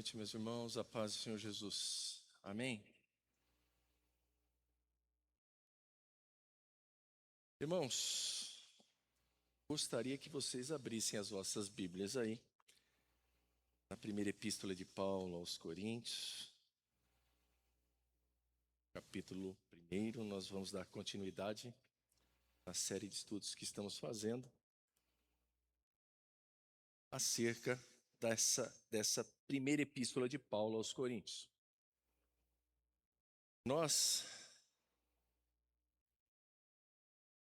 noite, meus irmãos, a paz do Senhor Jesus. Amém? Irmãos, gostaria que vocês abrissem as vossas Bíblias aí, na primeira epístola de Paulo aos Coríntios, capítulo 1. Nós vamos dar continuidade na série de estudos que estamos fazendo acerca dessa primeira epístola de Paulo aos Coríntios. Nós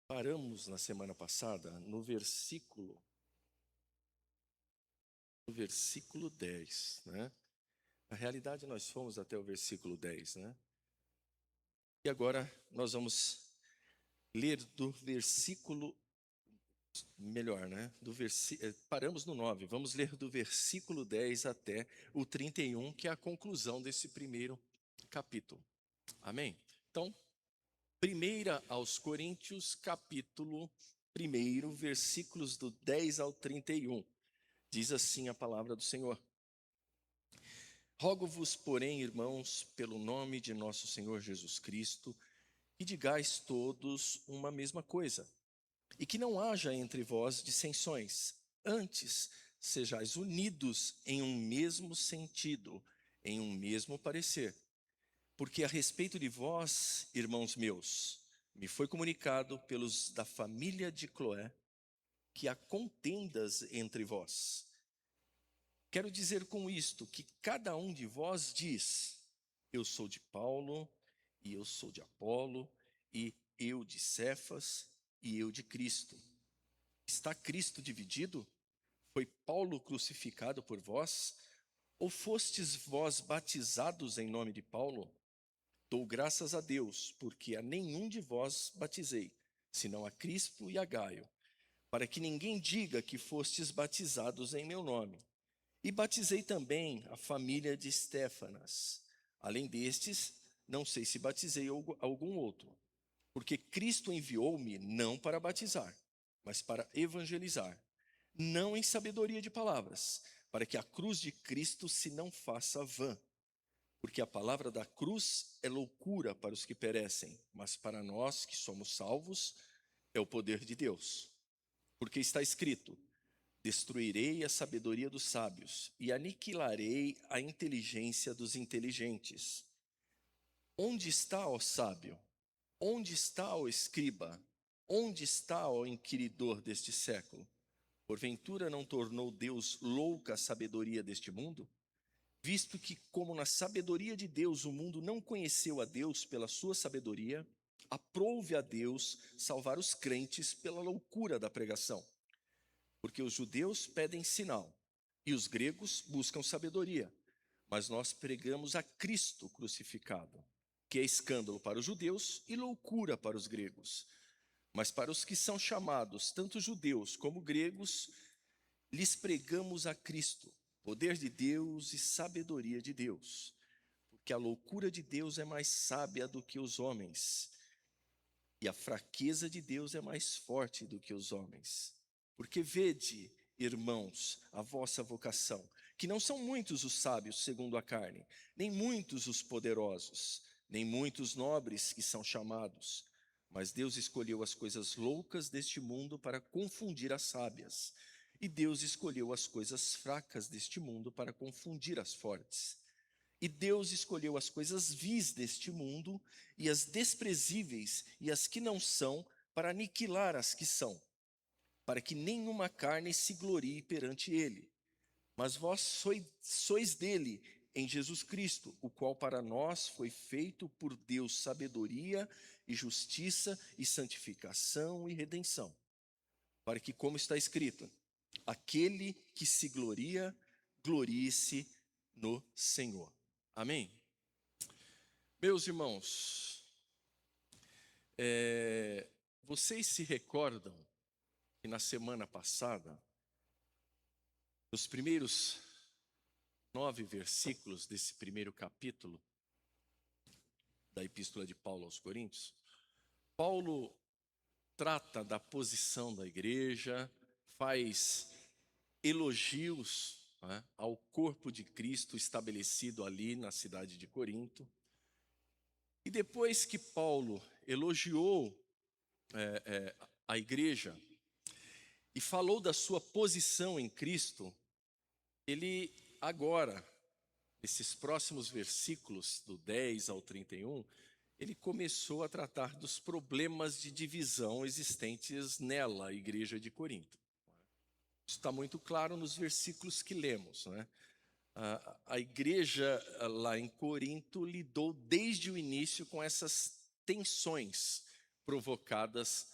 paramos na semana passada no versículo 10, né? Na realidade, nós fomos até o versículo 10, né? E agora nós vamos ler do versículo, melhor, né? Paramos no 9, vamos ler do versículo 10 até o 31, que é a conclusão desse primeiro capítulo. Amém? Então, 1 aos Coríntios, capítulo 1, versículos do 10 ao 31. Diz assim a palavra do Senhor. Rogo-vos, porém, irmãos, pelo nome de nosso Senhor Jesus Cristo, que digais todos uma mesma coisa, e que não haja entre vós dissensões. Antes, sejais unidos em um mesmo sentido, em um mesmo parecer. Porque a respeito de vós, irmãos meus, me foi comunicado pelos da família de Cloé, que há contendas entre vós. Quero dizer com isto que cada um de vós diz: eu sou de Paulo, e eu sou de Apolo, e eu de Cefas, e eu de Cristo. Está Cristo dividido? Foi Paulo crucificado por vós? Ou fostes vós batizados em nome de Paulo? Dou graças a Deus, porque a nenhum de vós batizei, senão a Crispo e a Gaio, para que ninguém diga que fostes batizados em meu nome. E batizei também a família de Estéfanas. Além destes, não sei se batizei algum outro, porque Cristo enviou-me não para batizar, mas para evangelizar, não em sabedoria de palavras, para que a cruz de Cristo se não faça vã. Porque a palavra da cruz é loucura para os que perecem, mas para nós que somos salvos é o poder de Deus. Porque está escrito: destruirei a sabedoria dos sábios e aniquilarei a inteligência dos inteligentes. Onde está, ó sábio? Onde está o escriba? Onde está o inquiridor deste século? Porventura não tornou Deus louca a sabedoria deste mundo? Visto que, como na sabedoria de Deus o mundo não conheceu a Deus pela sua sabedoria, aprouve a Deus salvar os crentes pela loucura da pregação. Porque os judeus pedem sinal e os gregos buscam sabedoria, mas nós pregamos a Cristo crucificado, que é escândalo para os judeus e loucura para os gregos. Mas para os que são chamados, tanto judeus como gregos, lhes pregamos a Cristo, poder de Deus e sabedoria de Deus. Porque a loucura de Deus é mais sábia do que os homens, e a fraqueza de Deus é mais forte do que os homens. Porque vede, irmãos, a vossa vocação, que não são muitos os sábios segundo a carne, nem muitos os poderosos, nem muitos nobres que são chamados. Mas Deus escolheu as coisas loucas deste mundo para confundir as sábias. E Deus escolheu as coisas fracas deste mundo para confundir as fortes. E Deus escolheu as coisas vis deste mundo e as desprezíveis e as que não são para aniquilar as que são, para que nenhuma carne se glorie perante ele. Mas vós sois dele, em Jesus Cristo, o qual para nós foi feito por Deus sabedoria e justiça e santificação e redenção. Para que, como está escrito, aquele que se gloria, glorie-se no Senhor. Amém? Meus irmãos, vocês se recordam que na semana passada, nos primeiros 9 versículos desse primeiro capítulo da Epístola de Paulo aos Coríntios, Paulo trata da posição da igreja, faz elogios né, ao corpo de Cristo estabelecido ali na cidade de Corinto. E depois que Paulo elogiou a igreja e falou da sua posição em Cristo, ele agora, esses próximos versículos, do 10 ao 31, ele começou a tratar dos problemas de divisão existentes nela, a igreja de Corinto. Isso está muito claro nos versículos que lemos, né? A igreja lá em Corinto lidou desde o início com essas tensões provocadas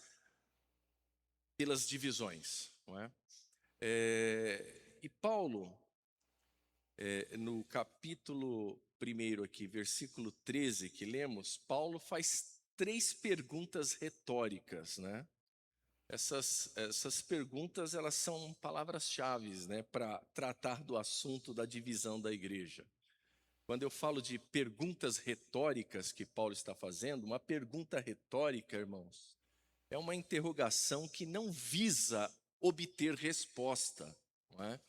pelas divisões, não é? E Paulo, no capítulo 1 aqui, versículo 13 que lemos, Paulo faz 3 perguntas retóricas, né? Essas perguntas, elas são palavras-chave, né, para tratar do assunto da divisão da igreja. Quando eu falo de perguntas retóricas que Paulo está fazendo, uma pergunta retórica, irmãos, é uma interrogação que não visa obter resposta, não é?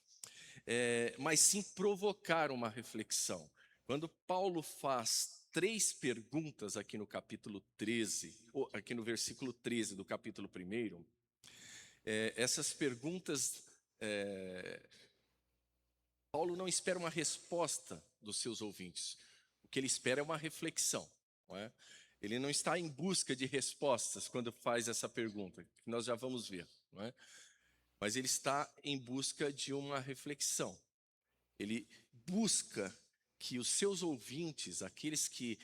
Mas sim provocar uma reflexão. Quando Paulo faz 3 perguntas aqui no capítulo 13, ou aqui no versículo 13 do capítulo 1, essas perguntas, Paulo não espera uma resposta dos seus ouvintes. O que ele espera é uma reflexão, não é? Ele não está em busca de respostas quando faz essa pergunta, que nós já vamos ver, não é? Mas ele está em busca de uma reflexão. Ele busca que os seus ouvintes, aqueles que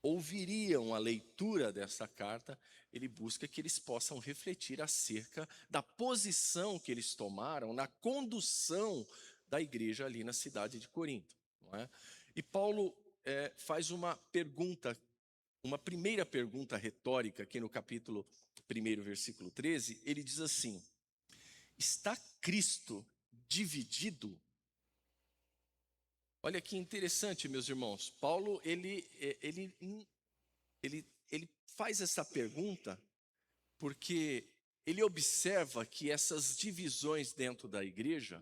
ouviriam a leitura dessa carta, ele busca que eles possam refletir acerca da posição que eles tomaram na condução da igreja ali na cidade de Corinto, não é? E Paulo faz uma pergunta, uma primeira pergunta retórica aqui no capítulo 1, versículo 13, ele diz assim: está Cristo dividido? Olha que interessante, meus irmãos. Paulo, ele faz essa pergunta porque ele observa que essas divisões dentro da igreja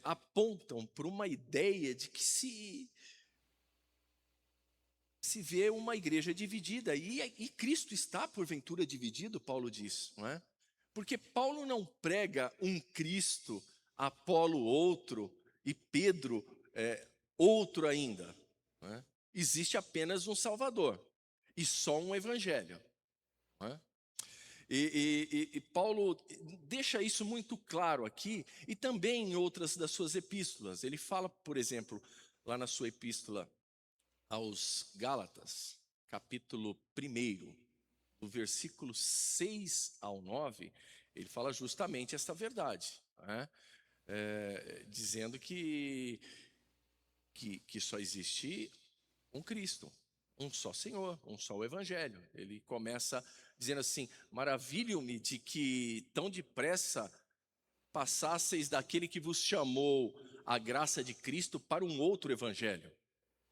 apontam para uma ideia de que se vê uma igreja dividida. E Cristo está, porventura, dividido, Paulo diz, não é? Porque Paulo não prega um Cristo, Apolo outro e Pedro outro ainda, não é? Existe apenas um Salvador e só um Evangelho, não é? E Paulo deixa isso muito claro aqui e também em outras das suas epístolas. Ele fala, por exemplo, lá na sua epístola aos Gálatas, capítulo 1, do versículo 6 ao 9, ele fala justamente esta verdade, né? Dizendo que só existe um Cristo, um só Senhor, um só Evangelho. Ele começa dizendo assim: maravilho-me de que tão depressa passasseis daquele que vos chamou a graça de Cristo para um outro Evangelho,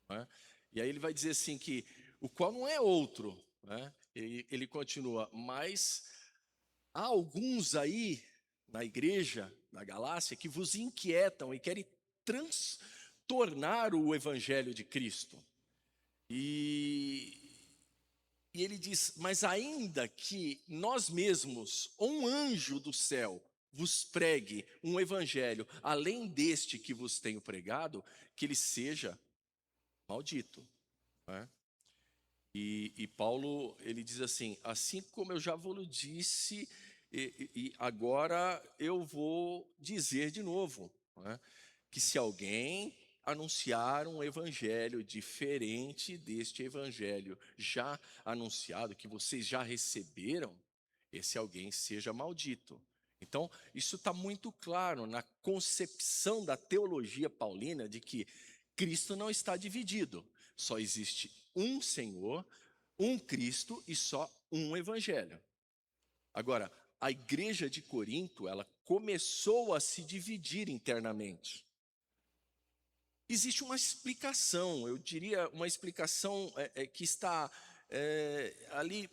né? E aí ele vai dizer assim que o qual não é outro, né? Ele continua, mas há alguns aí na igreja, na Galácia, que vos inquietam e querem tornar o evangelho de Cristo. E ele diz, mas ainda que nós mesmos, ou um anjo do céu, vos pregue um evangelho além deste que vos tenho pregado, que ele seja maldito, né? E Paulo, ele diz assim como eu já vos disse, e agora eu vou dizer de novo, né, que se alguém anunciar um evangelho diferente deste evangelho já anunciado, que vocês já receberam, esse alguém seja maldito. Então, isso está muito claro na concepção da teologia paulina de que Cristo não está dividido. Só existe um Senhor, um Cristo e só um Evangelho. Agora, a igreja de Corinto, ela começou a se dividir internamente. Existe uma explicação, eu diria uma explicação que está ali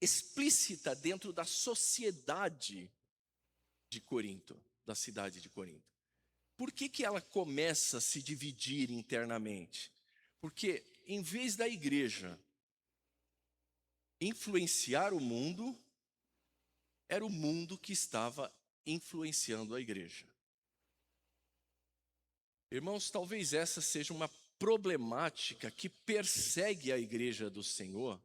explícita dentro da sociedade de Corinto. da cidade de Corinto. Por que ela começa a se dividir internamente? Porque em vez da igreja influenciar o mundo, era o mundo que estava influenciando a igreja. Irmãos, talvez essa seja uma problemática que persegue a igreja do Senhor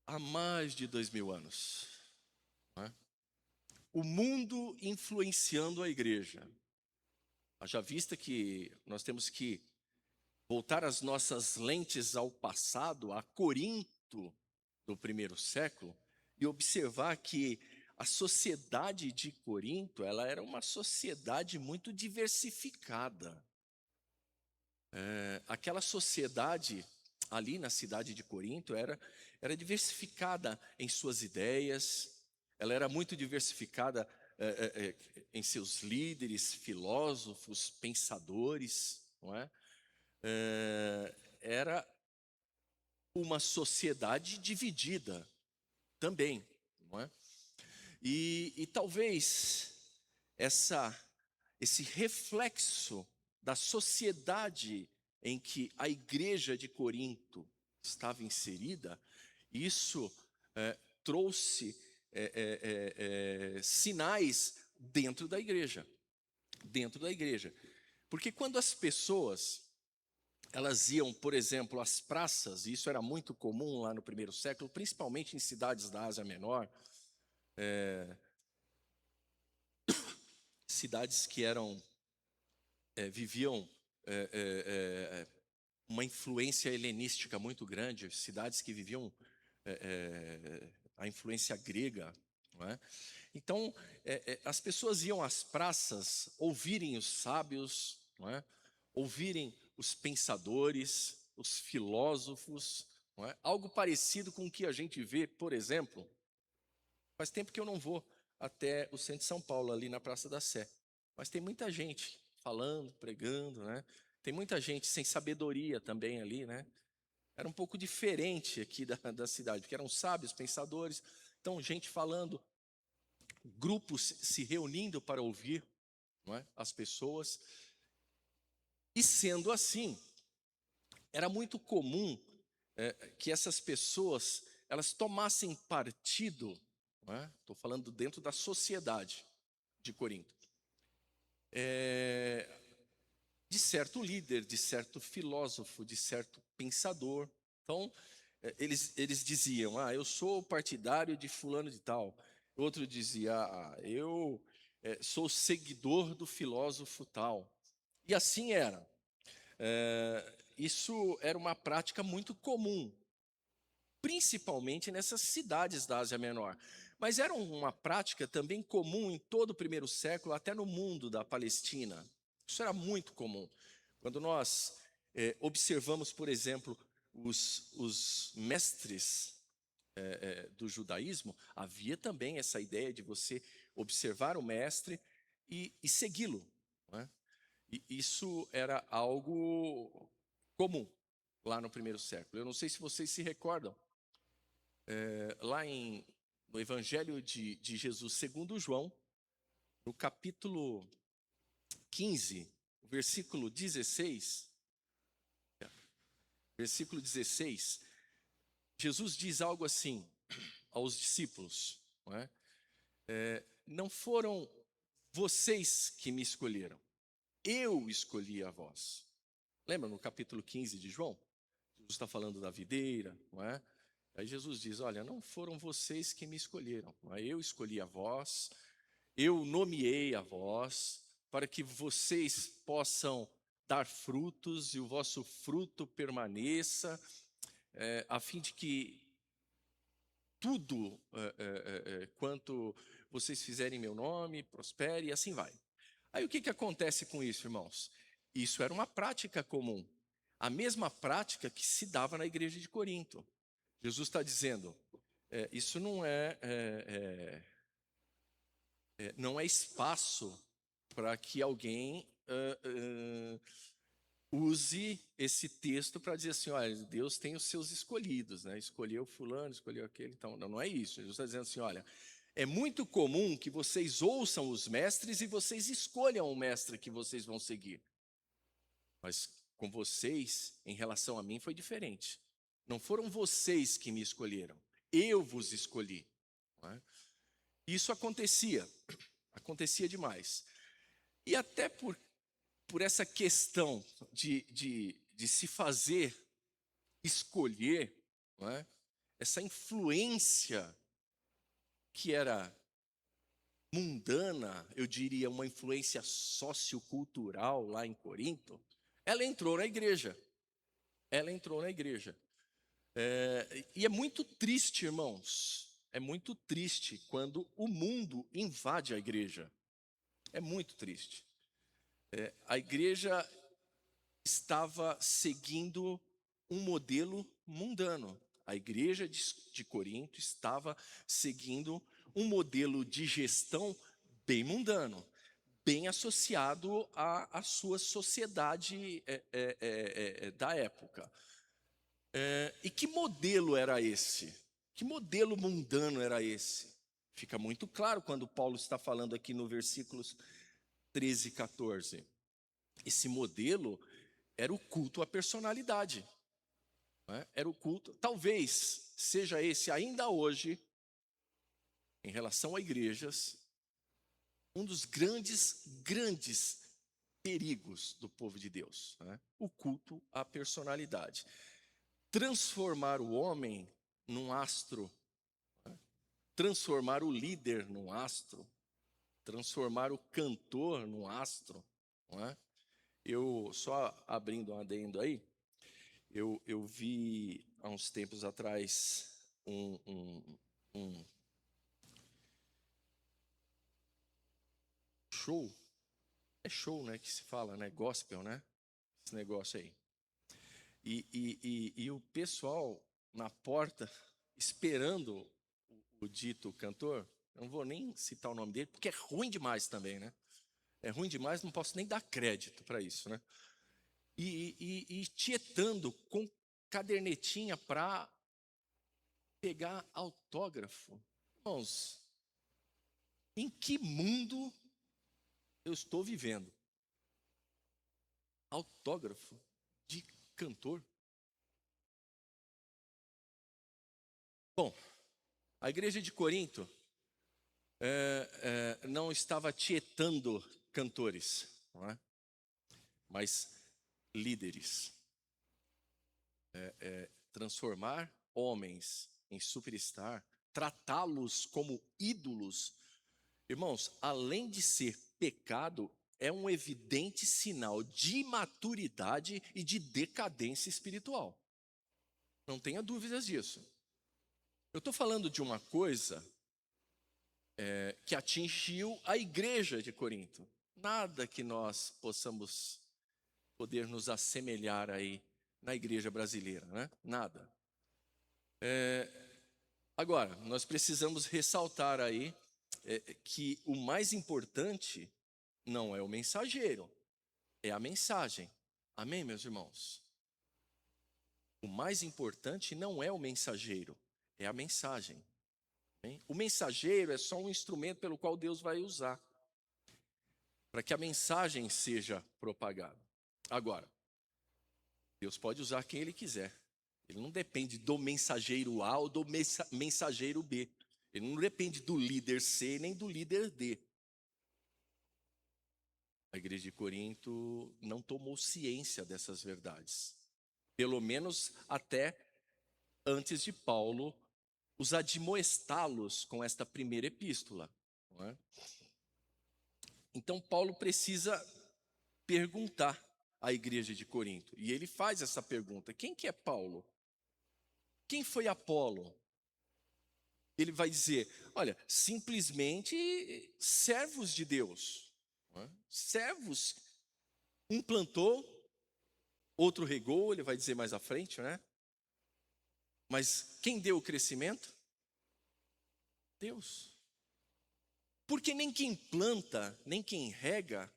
há mais de 2000 anos. Não é? O mundo influenciando a igreja. Haja vista que nós temos que voltar as nossas lentes ao passado, a Corinto do primeiro século, e observar que a sociedade de Corinto, ela era uma sociedade muito diversificada. Aquela sociedade ali na cidade de Corinto era diversificada em suas ideias, ela era muito diversificada em seus líderes, filósofos, pensadores, não é? Era uma sociedade dividida também, não é? E talvez esse reflexo da sociedade em que a igreja de Corinto estava inserida, isso trouxe sinais dentro da igreja. Porque quando as pessoas elas iam, por exemplo, às praças, e isso era muito comum lá no primeiro século, principalmente em cidades da Ásia Menor, cidades que viviam uma influência helenística muito grande, cidades que viviam a influência grega, não é? Então, as pessoas iam às praças ouvirem os sábios, não é? Ouvirem os pensadores, os filósofos, não é? Algo parecido com o que a gente vê, por exemplo, faz tempo que eu não vou até o centro de São Paulo, ali na Praça da Sé, mas tem muita gente falando, pregando, né? Tem muita gente sem sabedoria também ali, né? Era um pouco diferente aqui da cidade, porque eram sábios, pensadores, então gente falando, grupos se reunindo para ouvir, não é? As pessoas. E sendo assim, era muito comum que essas pessoas elas tomassem partido, não é? Estou falando dentro da sociedade de Corinto, de certo líder, de certo filósofo, de certo pensador. Então, eles diziam, eu sou partidário de fulano de tal. Outro dizia, eu sou seguidor do filósofo tal. E assim era. Isso era uma prática muito comum, principalmente nessas cidades da Ásia Menor. Mas era uma prática também comum em todo o primeiro século, até no mundo da Palestina. Isso era muito comum. Quando nós observamos, por exemplo, os mestres do judaísmo, havia também essa ideia de você observar o mestre e segui-lo. Não é? E isso era algo comum lá no primeiro século. Eu não sei se vocês se recordam, lá no Evangelho de Jesus segundo João, no capítulo 15, versículo 16, Jesus diz algo assim aos discípulos, não é? Não foram vocês que me escolheram, eu escolhi a vós. Lembra no capítulo 15 de João? Jesus está falando da videira, não é? Aí Jesus diz, olha, não foram vocês que me escolheram, não é? Eu escolhi a vós, eu nomeei a vós, para que vocês possam dar frutos e o vosso fruto permaneça, a fim de que tudo quanto vocês fizerem em meu nome prospere e assim vai. Aí o que acontece com isso, irmãos? Isso era uma prática comum, a mesma prática que se dava na igreja de Corinto. Jesus está dizendo, isso não é espaço para que alguém use esse texto para dizer assim, olha, Deus tem os seus escolhidos, né? Escolheu fulano, escolheu aquele, então não é isso. Jesus está dizendo assim, olha, É muito comum que vocês ouçam os mestres e vocês escolham o mestre que vocês vão seguir. Mas com vocês, em relação a mim, foi diferente. Não foram vocês que me escolheram, eu vos escolhi. Não é? Isso acontecia demais. E até por essa questão de se fazer escolher, não é? Essa influência que era mundana, eu diria uma influência sociocultural lá em Corinto, ela entrou na igreja. Ela entrou na igreja. E é muito triste, irmãos, é muito triste quando o mundo invade a igreja. É muito triste. A igreja estava seguindo um modelo mundano. A igreja de Corinto estava seguindo um modelo de gestão bem mundano, bem associado à sua sociedade da época. E que modelo era esse? Que modelo mundano era esse? Fica muito claro quando Paulo está falando aqui no versículos 13 e 14. Esse modelo era o culto à personalidade. Era o culto, talvez seja esse ainda hoje, em relação a igrejas, um dos grandes perigos do povo de Deus, o culto à personalidade. Transformar o homem num astro, transformar o líder num astro, transformar o cantor num astro. Não é? Eu, só abrindo um adendo aí, eu vi há uns tempos atrás um show, é show, né, que se fala, né, gospel, né, esse negócio aí. E o pessoal na porta, esperando o dito cantor, eu não vou nem citar o nome dele, porque é ruim demais também, né? É ruim demais, não posso nem dar crédito para isso, né? E tietando com cadernetinha para pegar autógrafo. Irmãos, em que mundo eu estou vivendo? Autógrafo de cantor? Bom, a igreja de Corinto não estava tietando cantores, não é? Mas líderes. Transformar homens em superstar, tratá-los como ídolos. Irmãos, além de ser pecado, é um evidente sinal de imaturidade e de decadência espiritual. Não tenha dúvidas disso. Eu estou falando de uma coisa que atingiu a igreja de Corinto. Nada que nós poder nos assemelhar aí na igreja brasileira, né? Nada. Agora, nós precisamos ressaltar aí que o mais importante não é o mensageiro, é a mensagem. Amém, meus irmãos? O mais importante não é o mensageiro, é a mensagem. Amém? O mensageiro é só um instrumento pelo qual Deus vai usar para que a mensagem seja propagada. Agora, Deus pode usar quem Ele quiser. Ele não depende do mensageiro A ou do mensageiro B. Ele não depende do líder C nem do líder D. A igreja de Corinto não tomou ciência dessas verdades. Pelo menos até antes de Paulo os admoestá-los com esta primeira epístola. Não é? Então Paulo precisa perguntar à igreja de Corinto. E ele faz essa pergunta: quem que é Paulo? Quem foi Apolo? Ele vai dizer, olha, simplesmente servos de Deus. Não é? Servos. Um plantou, outro regou, ele vai dizer mais à frente, né? Mas quem deu o crescimento? Deus. Porque nem quem planta, nem quem rega,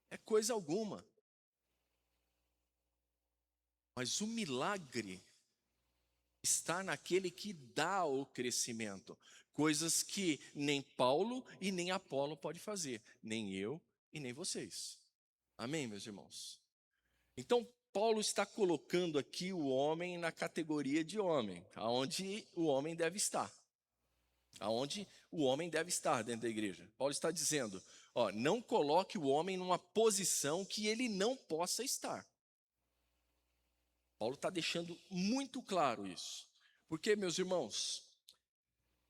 é coisa alguma. Mas o milagre está naquele que dá o crescimento. Coisas que nem Paulo e nem Apolo pode fazer, nem eu e nem vocês. Amém, meus irmãos? Então, Paulo está colocando aqui o homem na categoria de homem, aonde o homem deve estar. Aonde o homem deve estar dentro da igreja. Paulo está dizendo, ó, não coloque o homem numa posição que ele não possa estar. Paulo está deixando muito claro isso. Porque, meus irmãos,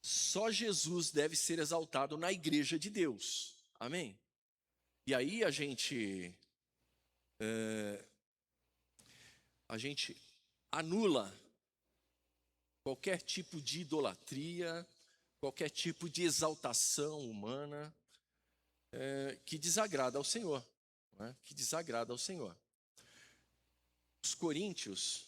só Jesus deve ser exaltado na igreja de Deus. Amém? E aí a gente anula qualquer tipo de idolatria, qualquer tipo de exaltação humana que desagrada ao Senhor, né? Que desagrada ao Senhor. Os coríntios,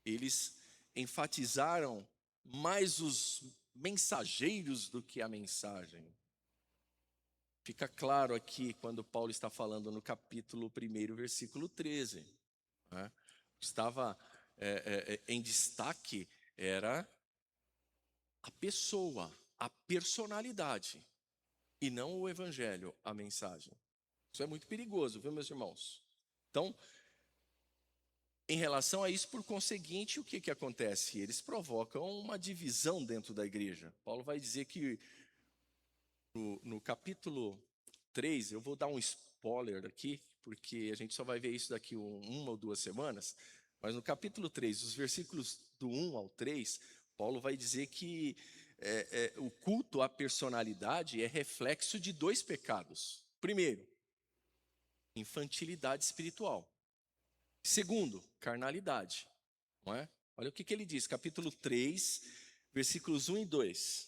eles enfatizaram mais os mensageiros do que a mensagem. Fica claro aqui quando Paulo está falando no capítulo 1, versículo 13. Né? Estava em destaque era a pessoa, a personalidade, e não o evangelho, a mensagem. Isso é muito perigoso, viu, meus irmãos? Então, em relação a isso, por conseguinte, o que acontece? Eles provocam uma divisão dentro da igreja. Paulo vai dizer que no capítulo 3, eu vou dar um spoiler aqui, porque a gente só vai ver isso daqui uma ou 2 semanas, mas no capítulo 3, os versículos do 1 ao 3, Paulo vai dizer que o culto à personalidade é reflexo de 2 pecados. Primeiro, infantilidade espiritual. Segundo, carnalidade. Não é? Olha o que ele diz, capítulo 3, versículos 1 e 2.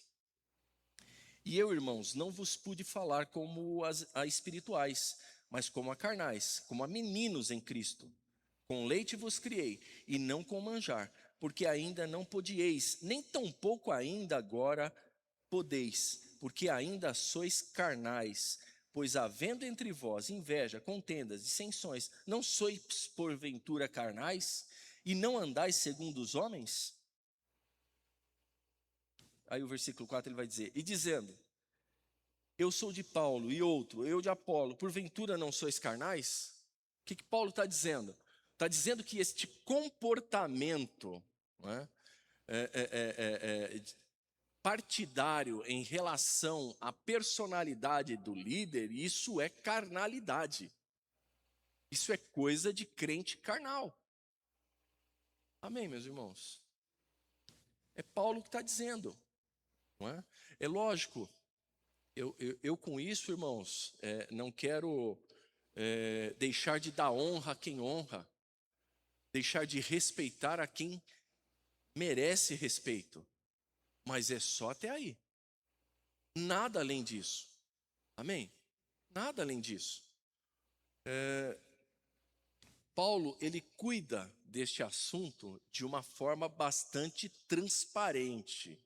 E eu, irmãos, não vos pude falar como a espirituais, mas como a carnais, como a meninos em Cristo. Com leite vos criei, e não com manjar, porque ainda não podieis, nem tampouco ainda agora podeis, porque ainda sois carnais. Pois havendo entre vós inveja, contendas, dissensões, não sois porventura carnais, e não andais segundo os homens? Aí o versículo 4 ele vai dizer, e dizendo, eu sou de Paulo, e outro, eu de Apolo, porventura não sois carnais? O que Paulo está dizendo? Está dizendo que este comportamento, não é, partidário em relação à personalidade do líder, isso é carnalidade. Isso é coisa de crente carnal. Amém, meus irmãos? É Paulo que está dizendo, não é? É lógico, eu com isso, irmãos, não quero deixar de dar honra a quem honra, deixar de respeitar a quem merece respeito, mas é só até aí. Nada além disso. Amém? Nada além disso. Paulo, ele cuida deste assunto de uma forma bastante transparente.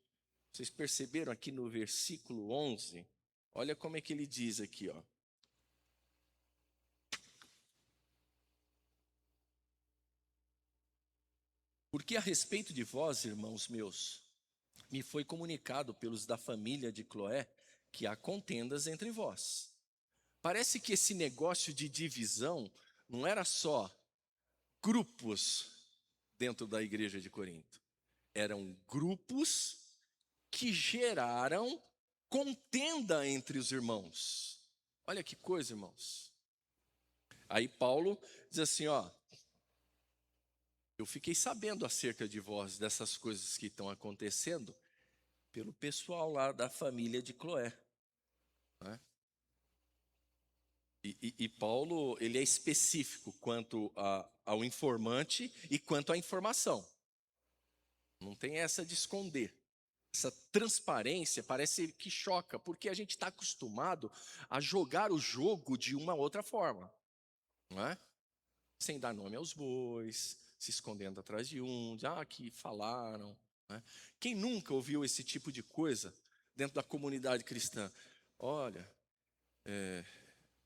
Vocês perceberam aqui no versículo 11? Olha como é que ele diz aqui, ó. Porque a respeito de vós, irmãos meus, me foi comunicado pelos da família de Cloé que há contendas entre vós. Parece que esse negócio de divisão não era só grupos dentro da igreja de Corinto. Eram grupos que geraram contenda entre os irmãos. Olha que coisa, irmãos. Aí Paulo diz assim, ó, eu fiquei sabendo acerca de vós, dessas coisas que estão acontecendo, pelo pessoal lá da família de Cloé. Né? E Paulo, ele é específico quanto ao informante e quanto à informação. Não tem essa de esconder. Essa transparência parece que choca, porque a gente está acostumado a jogar o jogo de uma outra forma. Não é? Sem dar nome aos bois, se escondendo atrás de que falaram. Né? Quem nunca ouviu esse tipo de coisa dentro da comunidade cristã? Olha,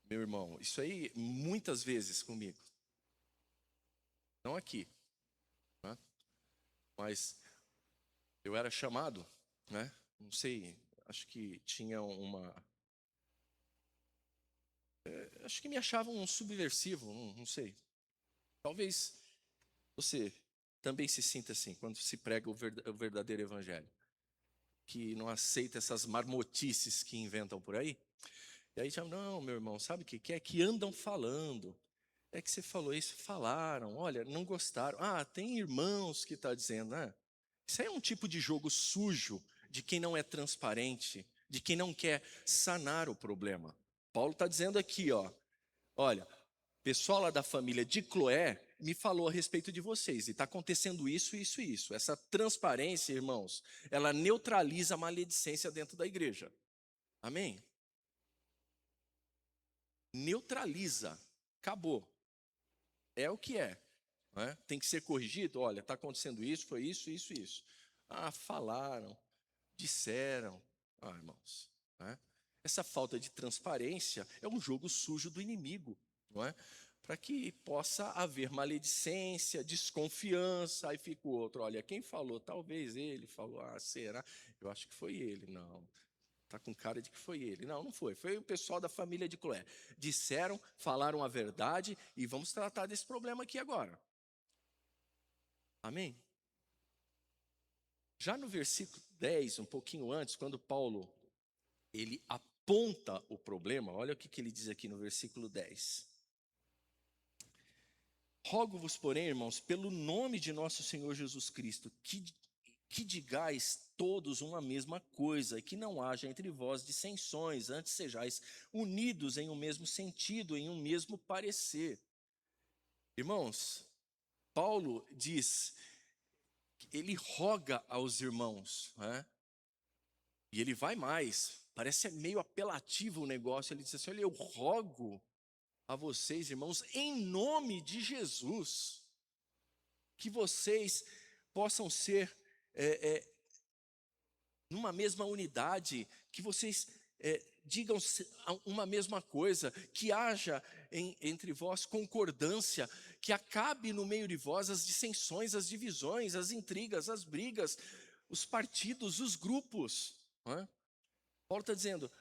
meu irmão, isso aí muitas vezes comigo. Não aqui, né? Mas eu era chamado, né? Não sei, acho que tinha acho que me achavam um subversivo, não sei. Talvez você também se sinta assim, quando se prega o verdadeiro evangelho, que não aceita essas marmotices que inventam por aí. E aí já, não, meu irmão, sabe o que que é? Que andam falando. É que você falou isso, falaram, olha, não gostaram. Ah, tem irmãos que está dizendo, ah, isso aí é um tipo de jogo sujo de quem não é transparente, de quem não quer sanar o problema. Paulo está dizendo aqui, ó, olha, pessoal lá da família de Cloé me falou a respeito de vocês, e está acontecendo isso, isso e isso. Essa transparência, irmãos, ela neutraliza a maledicência dentro da igreja. Amém? Neutraliza. Acabou. É o que é. Né? Tem que ser corrigido. Olha, está acontecendo isso, foi isso, isso, isso. Ah, falaram, disseram. Ah, irmãos, né? Essa falta de transparência é um jogo sujo do inimigo, não é? Para que possa haver maledicência, desconfiança. Aí fica o outro, olha, quem falou? Talvez ele falou, ah, será? Eu acho que foi ele. Não, está com cara de que foi ele. Não, não foi. Foi o pessoal da família de Cloé. Disseram, falaram a verdade e vamos tratar desse problema aqui agora. Amém? Já no versículo 10, um pouquinho antes, quando Paulo ele aponta o problema, olha o que ele diz aqui no versículo 10. Rogo-vos, porém, irmãos, pelo nome de nosso Senhor Jesus Cristo, que digais todos uma mesma coisa, e que não haja entre vós dissensões, antes sejais unidos em um mesmo sentido, em um mesmo parecer. Irmãos, Paulo diz, ele roga aos irmãos, né? E ele vai mais, parece meio apelativo o negócio, ele diz assim, olha, eu rogo a vocês, irmãos, em nome de Jesus, que vocês possam ser numa mesma unidade, que vocês digam uma mesma coisa, que haja entre vós concordância, que acabe no meio de vós as dissensões, as divisões, as intrigas, as brigas, os partidos, os grupos. Não é? Paulo está dizendo,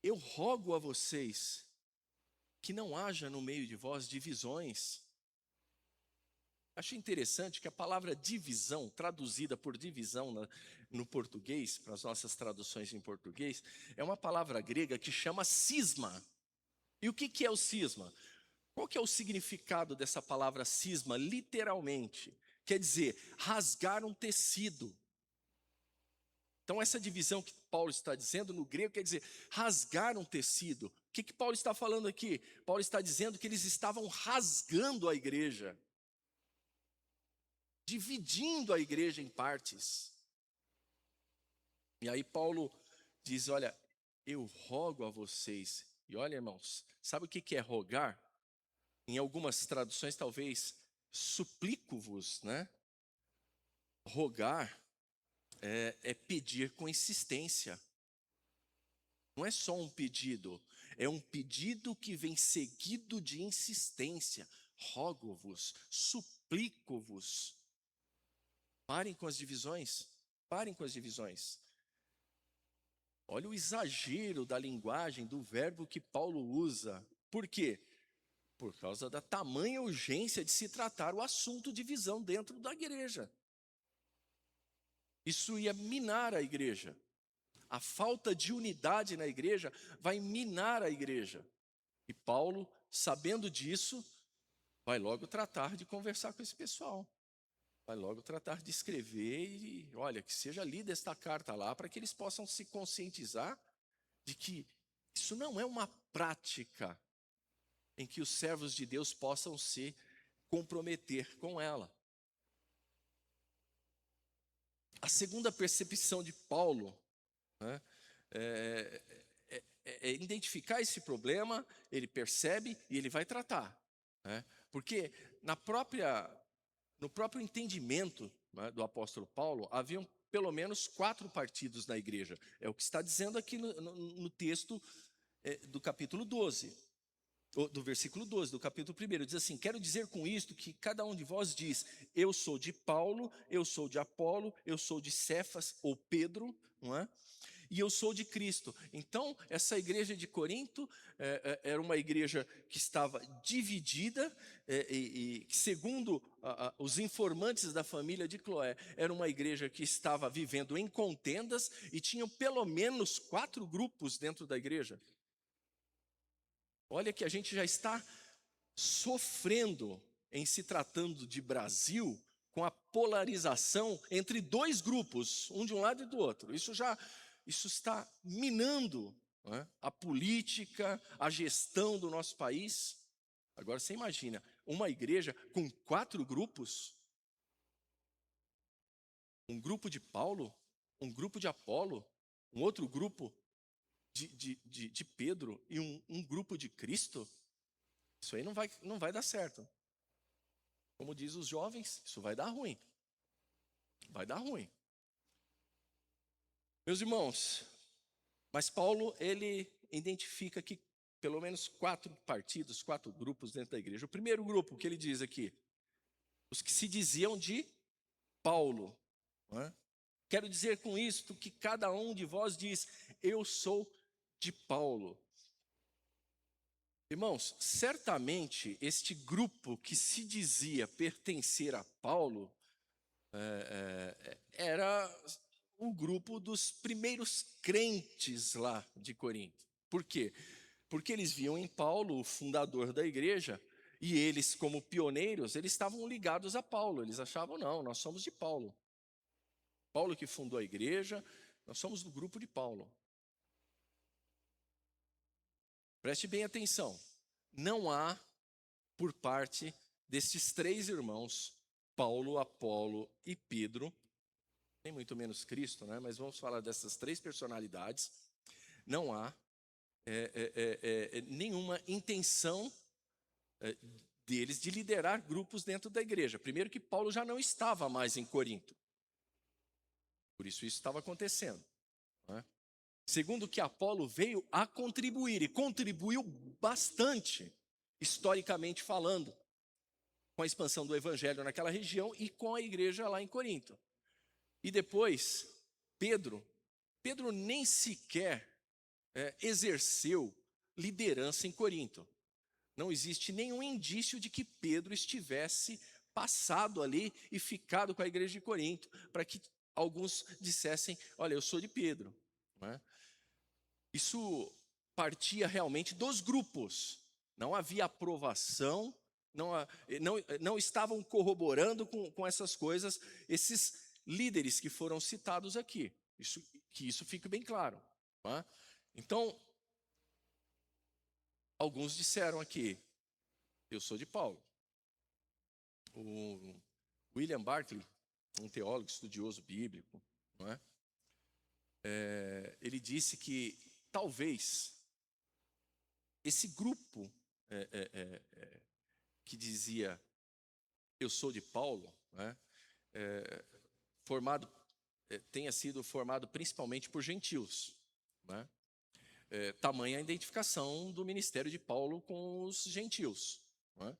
eu rogo a vocês que não haja no meio de vós divisões. Acho interessante que a palavra divisão, traduzida por divisão no português, para as nossas traduções em português, é uma palavra grega que chama cisma. E o que é o cisma? Qual que é o significado dessa palavra cisma, literalmente? Quer dizer, rasgar um tecido. Então, essa divisão que Paulo está dizendo no grego quer dizer rasgar um tecido. O que Paulo está falando aqui? Paulo está dizendo que eles estavam rasgando a igreja, dividindo a igreja em partes. E aí Paulo diz, olha, eu rogo a vocês. E olha, irmãos, sabe o que é rogar? Em algumas traduções, talvez, suplico-vos, né? Rogar é pedir com insistência. Não é só um pedido, é um pedido que vem seguido de insistência. Rogo-vos, suplico-vos. Parem com as divisões, parem com as divisões. Olha o exagero da linguagem, do verbo que Paulo usa. Por quê? Por causa da tamanha urgência de se tratar o assunto divisão dentro da igreja. Isso ia minar a igreja. A falta de unidade na igreja vai minar a igreja. E Paulo, sabendo disso, vai logo tratar de conversar com esse pessoal. Vai logo tratar de escrever e, olha, que seja lida esta carta lá para que eles possam se conscientizar de que isso não é uma prática em que os servos de Deus possam se comprometer com ela. A segunda percepção de Paulo, né, é identificar esse problema, ele percebe e ele vai tratar. Né? Porque no próprio entendimento, né, do apóstolo Paulo, haviam pelo menos 4 partidos na igreja. É o que está dizendo aqui no texto do capítulo 12. Do versículo 12, do capítulo 1, diz assim, quero dizer com isto que cada um de vós diz, eu sou de Paulo, eu sou de Apolo, eu sou de Cefas ou Pedro, não é? e eu sou de Cristo. Então, essa igreja de Corinto era uma igreja que estava dividida, e segundo os informantes da família de Cloé, era uma igreja que estava vivendo em contendas e tinham pelo menos 4 grupos dentro da igreja. Olha que a gente já está sofrendo em se tratando de Brasil com a polarização entre 2 grupos, um de um lado e do outro. Isso está minando, né, a política, a gestão do nosso país. Agora você imagina, uma igreja com 4 grupos, um grupo de Paulo, um grupo de Apolo, um outro grupo de Pedro e um grupo de Cristo. Isso aí não vai dar certo. Como diz os jovens, isso vai dar ruim. Vai dar ruim. Meus irmãos, mas Paulo, ele identifica que pelo menos 4 partidos, 4 grupos dentro da igreja. O primeiro grupo que ele diz aqui, os que se diziam de Paulo. Não é? Quero dizer com isto que cada um de vós diz, eu sou de Paulo. Irmãos, certamente este grupo que se dizia pertencer a Paulo era o grupo dos primeiros crentes lá de Corinto. Por quê? Porque eles viam em Paulo o fundador da igreja e eles, como pioneiros, eles estavam ligados a Paulo. Eles achavam, não, nós somos de Paulo. Paulo que fundou a igreja, nós somos do grupo de Paulo. Preste bem atenção, não há, por parte destes 3 irmãos, Paulo, Apolo e Pedro, nem muito menos Cristo, né? Mas vamos falar dessas 3 personalidades, não há nenhuma intenção deles de liderar grupos dentro da igreja. Primeiro que Paulo já não estava mais em Corinto, por isso estava acontecendo, né? Segundo que Apolo veio a contribuir, e contribuiu bastante, historicamente falando, com a expansão do evangelho naquela região e com a igreja lá em Corinto. E depois, Pedro nem sequer exerceu liderança em Corinto. Não existe nenhum indício de que Pedro estivesse passado ali e ficado com a igreja de Corinto, para que alguns dissessem, olha, eu sou de Pedro, não é? Isso partia realmente dos grupos. Não havia aprovação, não estavam corroborando com essas coisas, esses líderes que foram citados aqui. Que isso fique bem claro. Não é? Então, alguns disseram aqui, eu sou de Paulo. O William Barclay, um teólogo estudioso bíblico, não é? Ele disse que talvez esse grupo que dizia eu sou de Paulo, né, tenha sido formado principalmente por gentios, né? Tamanha a identificação do ministério de Paulo com os gentios, né?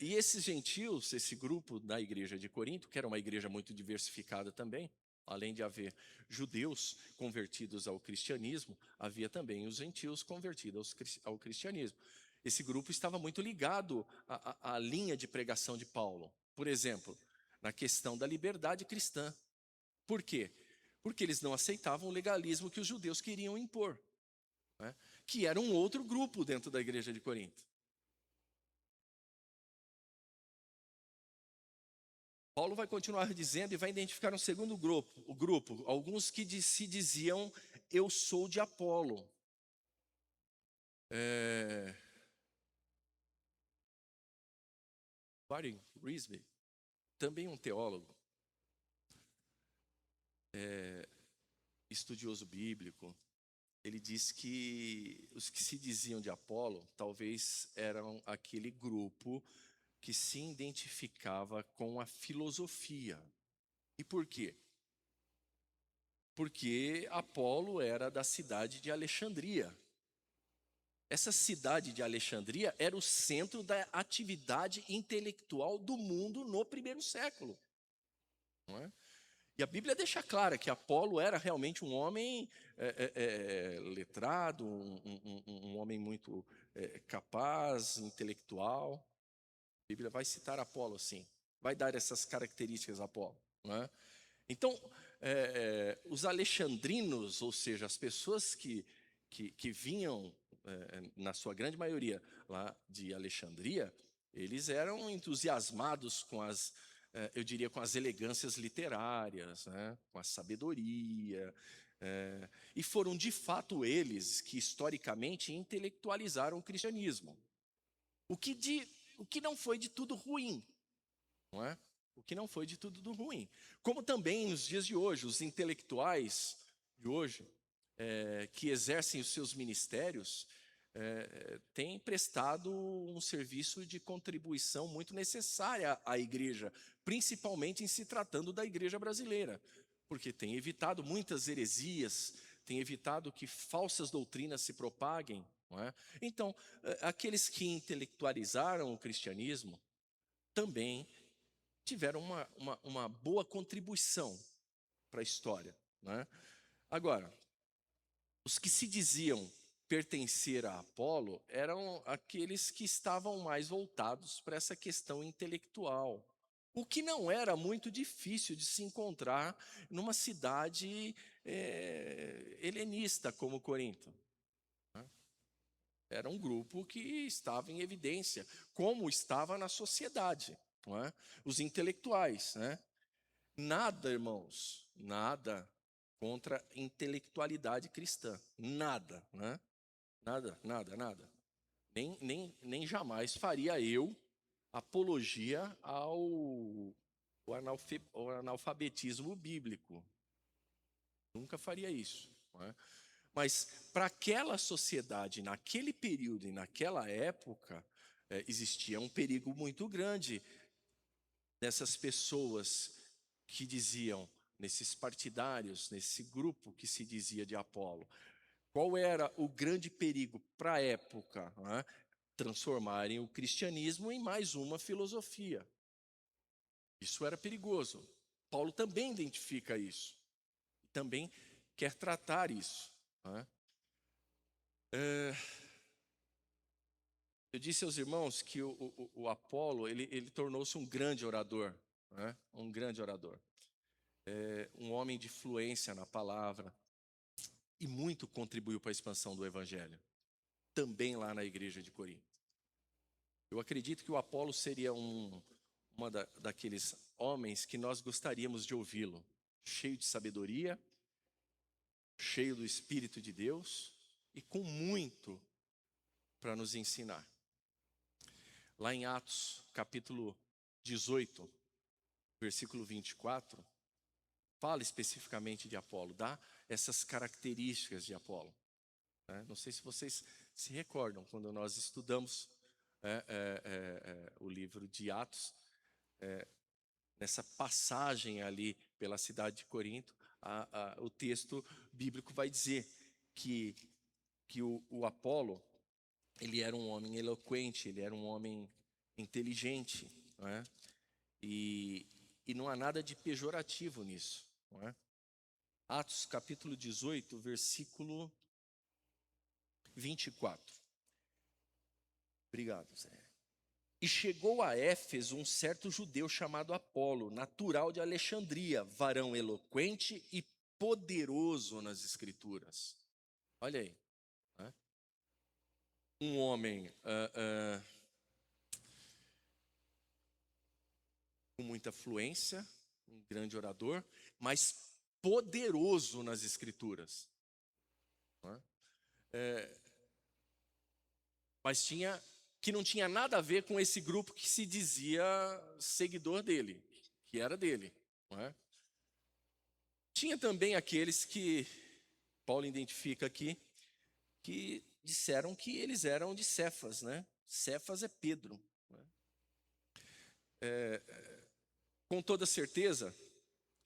E esses gentios, esse grupo da igreja de Corinto, que era uma igreja muito diversificada também, além de haver judeus convertidos ao cristianismo, havia também os gentios convertidos ao cristianismo. Esse grupo estava muito ligado à linha de pregação de Paulo. Por exemplo, na questão da liberdade cristã. Por quê? Porque eles não aceitavam o legalismo que os judeus queriam impor, né? Que era um outro grupo dentro da igreja de Corinto. Paulo vai continuar dizendo e vai identificar um segundo grupo, alguns que se diziam, eu sou de Apolo. Warren Wiersbe, também um teólogo, estudioso bíblico, ele diz que os que se diziam de Apolo talvez eram aquele grupo que se identificava com a filosofia. E por quê? Porque Apolo era da cidade de Alexandria. Essa cidade de Alexandria era o centro da atividade intelectual do mundo no primeiro século, não é? E a Bíblia deixa clara que Apolo era realmente um homem letrado, um homem muito capaz, intelectual. A Bíblia vai citar Apolo, sim. Vai dar essas características a Apolo. Não é? Então, os alexandrinos, ou seja, as pessoas que vinham, na sua grande maioria, lá de Alexandria, eles eram entusiasmados com eu diria, com as elegâncias literárias, né, com a sabedoria, e foram de fato eles que historicamente intelectualizaram o cristianismo. O que não foi de tudo ruim, não é? O que não foi de tudo ruim. Como também nos dias de hoje, os intelectuais de hoje, que exercem os seus ministérios, têm prestado um serviço de contribuição muito necessária à igreja, principalmente em se tratando da igreja brasileira, porque tem evitado muitas heresias, tem evitado que falsas doutrinas se propaguem. Não é? Então, aqueles que intelectualizaram o cristianismo também tiveram uma boa contribuição para a história. Né? Agora, os que se diziam pertencer a Apolo eram aqueles que estavam mais voltados para essa questão intelectual, o que não era muito difícil de se encontrar numa cidade helenista como Corinto. Né? Era um grupo que estava em evidência, como estava na sociedade. Não é? Os intelectuais, né? Nada, irmãos, nada contra a intelectualidade cristã. Nada, né? Nada, nada, nada. Nem jamais faria eu apologia ao analfabetismo bíblico. Nunca faria isso. Não é? Mas para aquela sociedade, naquele período e naquela época, existia um perigo muito grande dessas pessoas que diziam, nesses partidários, nesse grupo que se dizia de Apolo. Qual era o grande perigo para a época? Né? Transformarem o cristianismo em mais uma filosofia. Isso era perigoso. Paulo também identifica isso. Também quer tratar isso. Né? Eu disse aos irmãos que o Apolo ele tornou-se um grande orador. Né? Um grande orador. Um homem de fluência na palavra. E muito contribuiu para a expansão do evangelho. Também lá na igreja de Corinto. Eu acredito que o Apolo seria daqueles homens que nós gostaríamos de ouvi-lo, cheio de sabedoria, cheio do Espírito de Deus e com muito para nos ensinar. Lá em Atos, capítulo 18, versículo 24, fala especificamente de Apolo, dá essas características de Apolo. Não sei se vocês se recordam, quando nós estudamos o livro de Atos, nessa passagem ali pela cidade de Corinto, o texto bíblico vai dizer que o Apolo, ele era um homem eloquente, ele era um homem inteligente, não é? E não há nada de pejorativo nisso. Não é? Atos capítulo 18, versículo 24. Obrigado, Zé. E chegou a Éfeso um certo judeu chamado Apolo, natural de Alexandria, varão eloquente e poderoso nas Escrituras. Olha aí. Né? Um homem com muita fluência, um grande orador, mas poderoso nas Escrituras. Mas que não tinha nada a ver com esse grupo que se dizia seguidor dele, que era dele. Não é? Tinha também aqueles que Paulo identifica aqui, que disseram que eles eram de Cefas, né? Cefas é Pedro. Né? Com toda certeza,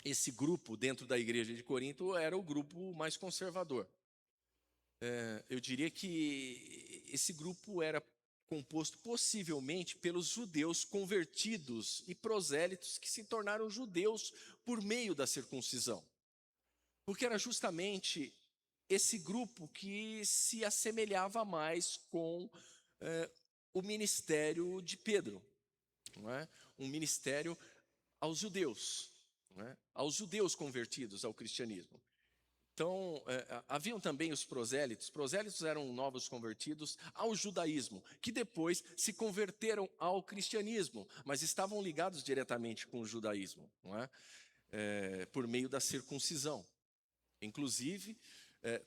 esse grupo dentro da igreja de Corinto era o grupo mais conservador. Eu diria que esse grupo era composto possivelmente pelos judeus convertidos e prosélitos que se tornaram judeus por meio da circuncisão. Porque era justamente esse grupo que se assemelhava mais com o ministério de Pedro, não é? Um ministério aos judeus, não é? Aos judeus convertidos ao cristianismo. Então, haviam também os prosélitos. Prosélitos eram novos convertidos ao judaísmo, que depois se converteram ao cristianismo, mas estavam ligados diretamente com o judaísmo, não é? Por meio da circuncisão. Inclusive,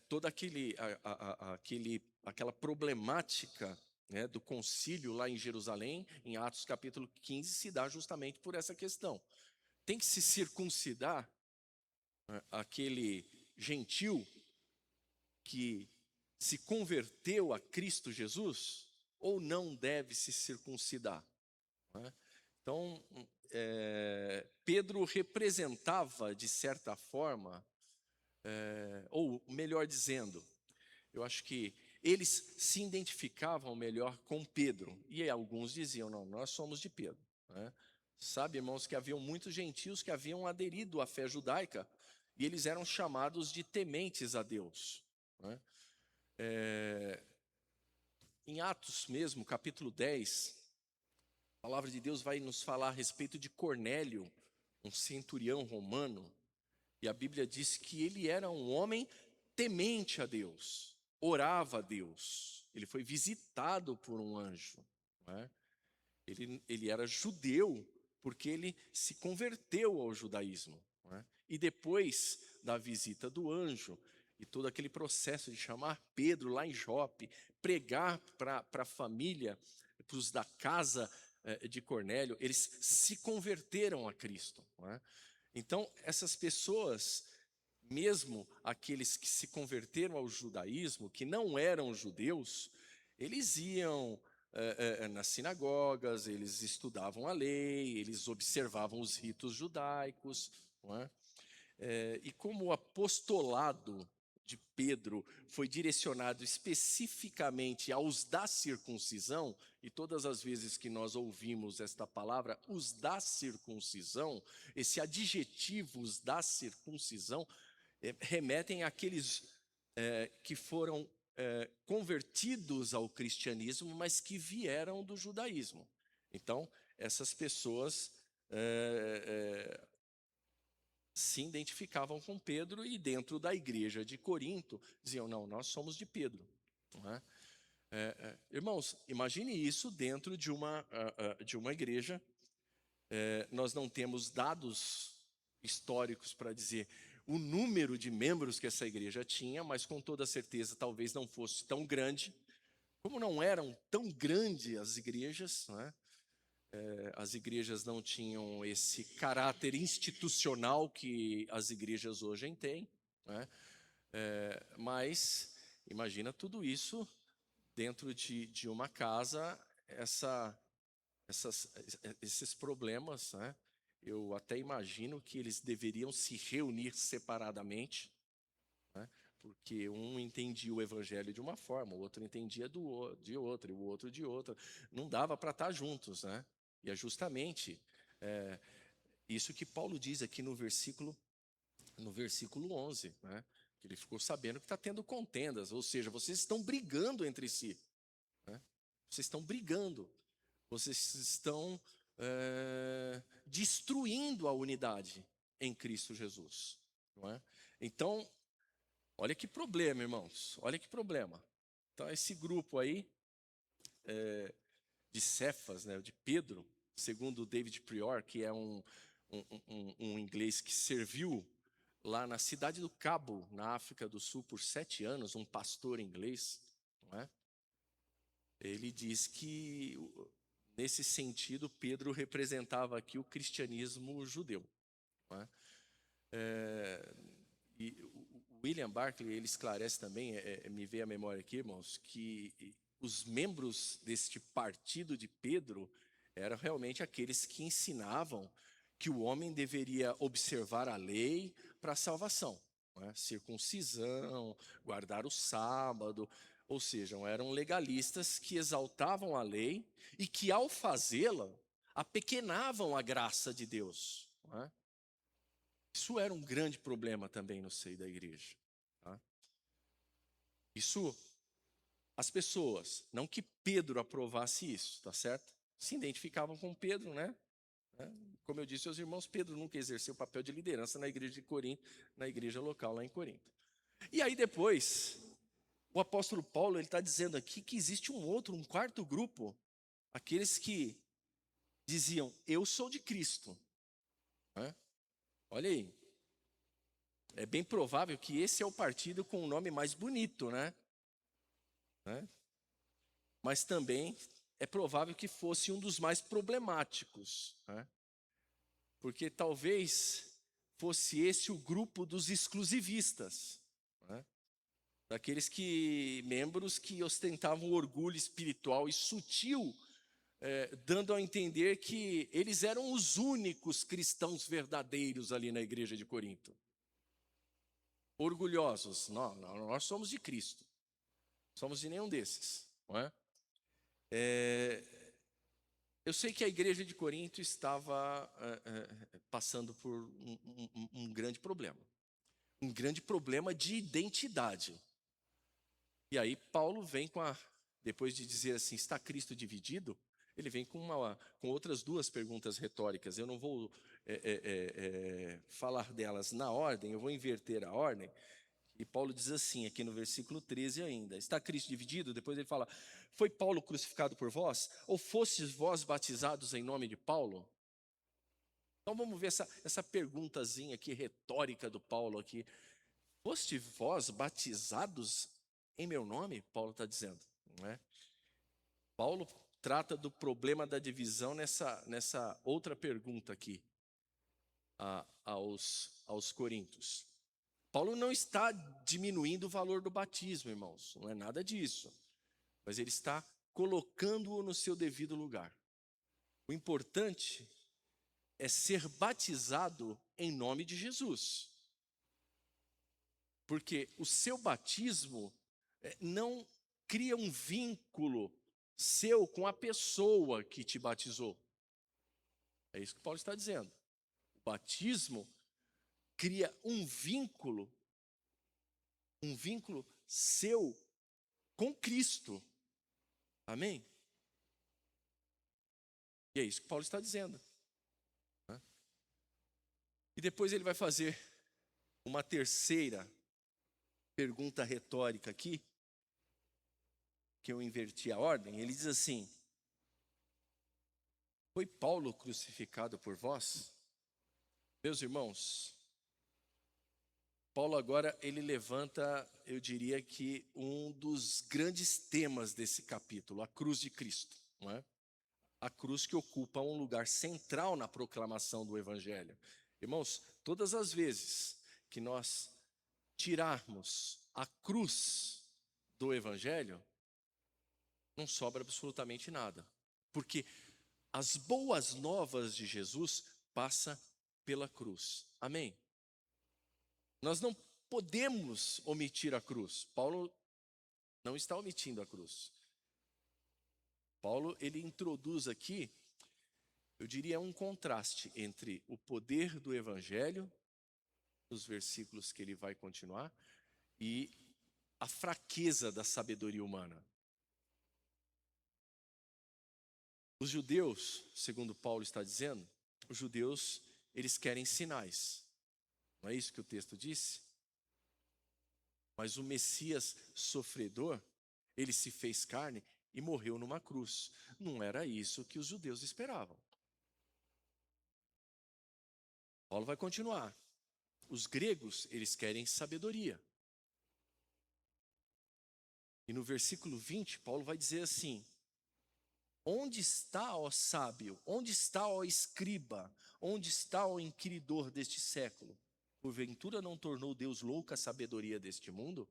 toda aquela problemática, né, do concílio lá em Jerusalém, em Atos capítulo 15, se dá justamente por essa questão. Tem que se circuncidar, né, aquele gentil que se converteu a Cristo Jesus, ou não deve se circuncidar, né? Então, Pedro representava, de certa forma, ou melhor dizendo, eu acho que eles se identificavam melhor com Pedro. E alguns diziam, não, nós somos de Pedro, né? Sabe, irmãos, que haviam muitos gentios que haviam aderido à fé judaica, e eles eram chamados de tementes a Deus, né? Em Atos mesmo, capítulo 10, a palavra de Deus vai nos falar a respeito de Cornélio, um centurião romano, e a Bíblia diz que ele era um homem temente a Deus, orava a Deus, ele foi visitado por um anjo, não é? Ele era judeu porque ele se converteu ao judaísmo, não é? E depois da visita do anjo e todo aquele processo de chamar Pedro lá em Jope, pregar para a família, para os da casa de Cornélio, eles se converteram a Cristo, não é? Então, essas pessoas, mesmo aqueles que se converteram ao judaísmo, que não eram judeus, eles iam nas sinagogas, eles estudavam a lei, eles observavam os ritos judaicos, não é? E como o apostolado de Pedro foi direcionado especificamente aos da circuncisão, e todas as vezes que nós ouvimos esta palavra, os da circuncisão, esse adjetivo, os da circuncisão, remetem àqueles que foram convertidos ao cristianismo, mas que vieram do judaísmo. Então, essas pessoas se identificavam com Pedro, e dentro da igreja de Corinto diziam, não, nós somos de Pedro, não é? Irmãos, imagine isso dentro de uma igreja. Nós não temos dados históricos para dizer o número de membros que essa igreja tinha, mas com toda certeza talvez não fosse tão grande. Como não eram tão grandes as igrejas, não é? As igrejas não tinham esse caráter institucional que as igrejas hoje têm, né? Mas imagina tudo isso dentro de uma casa, esses problemas, né? Eu até imagino que eles deveriam se reunir separadamente, né? Porque um entendia o evangelho de uma forma, o outro entendia de outra, e o outro de outra. Não dava para estar juntos, né? E é justamente isso que Paulo diz aqui no versículo 11, né? Que ele ficou sabendo que está tendo contendas, ou seja, vocês estão brigando entre si, né? Vocês estão brigando, vocês estão destruindo a unidade em Cristo Jesus, não é? Então, olha que problema, irmãos, olha que problema. Então, esse grupo aí de Cefas, né, de Pedro, segundo David Prior, que é um inglês que serviu lá na cidade do Cabo, na África do Sul, por 7 anos, um pastor inglês, não é? Ele diz que, nesse sentido, Pedro representava aqui o cristianismo judeu, não é? E o William Barclay, ele esclarece também, me veio à memória aqui, irmãos, que os membros deste partido de Pedro eram realmente aqueles que ensinavam que o homem deveria observar a lei para a salvação, não é? Circuncisão, guardar o sábado, Ou seja, eram legalistas que exaltavam a lei e que, ao fazê-la, apequenavam a graça de Deus. Não é? Isso era um grande problema também no seio da igreja. Tá? Isso, as pessoas, não que Pedro aprovasse isso, tá certo? Se identificavam com Pedro, né? Como eu disse aos irmãos, Pedro nunca exerceu o papel de liderança na igreja de Corinto, na igreja local lá em Corinto. E aí depois, o apóstolo Paulo ele está dizendo aqui que existe um quarto grupo, aqueles que diziam, eu sou de Cristo. Né? Olha aí, é bem provável que esse é o partido com o nome mais bonito, né? Mas também é provável que fosse um dos mais problemáticos, né? Porque talvez fosse esse o grupo dos exclusivistas, né? Daqueles membros que ostentavam orgulho espiritual e sutil, dando a entender que eles eram os únicos cristãos verdadeiros ali na igreja de Corinto. Orgulhosos, não, nós somos de Cristo, somos de nenhum desses, não é? Eu sei que a igreja de Corinto estava passando por um grande problema de identidade. E aí Paulo vem depois de dizer assim, está Cristo dividido? Ele vem com outras duas perguntas retóricas. Eu não vou falar delas na ordem, eu vou inverter a ordem. E Paulo diz assim, aqui no versículo 13 ainda, está Cristo dividido? Depois ele fala, foi Paulo crucificado por vós? Ou fostes vós batizados em nome de Paulo? Então vamos ver essa perguntazinha aqui, retórica do Paulo aqui. Foste vós batizados em meu nome? Paulo está dizendo, não é? Paulo trata do problema da divisão nessa outra pergunta aqui aos coríntios. Paulo não está diminuindo o valor do batismo, irmãos, não é nada disso. Mas ele está colocando-o no seu devido lugar. O importante é ser batizado em nome de Jesus. Porque o seu batismo não cria um vínculo seu com a pessoa que te batizou. É isso que Paulo está dizendo. O batismo cria um vínculo seu com Cristo. Amém? E é isso que Paulo está dizendo. E depois ele vai fazer uma terceira pergunta retórica aqui, que eu inverti a ordem. Ele diz assim, foi Paulo crucificado por vós? Meus irmãos, Paulo agora ele levanta, eu diria que um dos grandes temas desse capítulo, a cruz de Cristo, não é? A cruz que ocupa um lugar central na proclamação do Evangelho. Irmãos, todas as vezes que nós tirarmos a cruz do Evangelho, não sobra absolutamente nada. Porque as boas novas de Jesus passam pela cruz. Amém? Nós não podemos omitir a cruz. Paulo não está omitindo a cruz. Paulo, ele introduz aqui, eu diria, um contraste entre o poder do Evangelho, nos versículos que ele vai continuar, e a fraqueza da sabedoria humana. Os judeus, segundo Paulo está dizendo, os judeus, eles querem sinais. Não é isso que o texto disse? Mas o Messias sofredor, ele se fez carne e morreu numa cruz. Não era isso que os judeus esperavam. Paulo vai continuar. Os gregos, eles querem sabedoria. E no versículo 20, Paulo vai dizer assim, onde está, ó sábio? Onde está, ó escriba? Onde está, ó inquiridor deste século? Porventura não tornou Deus louca a sabedoria deste mundo?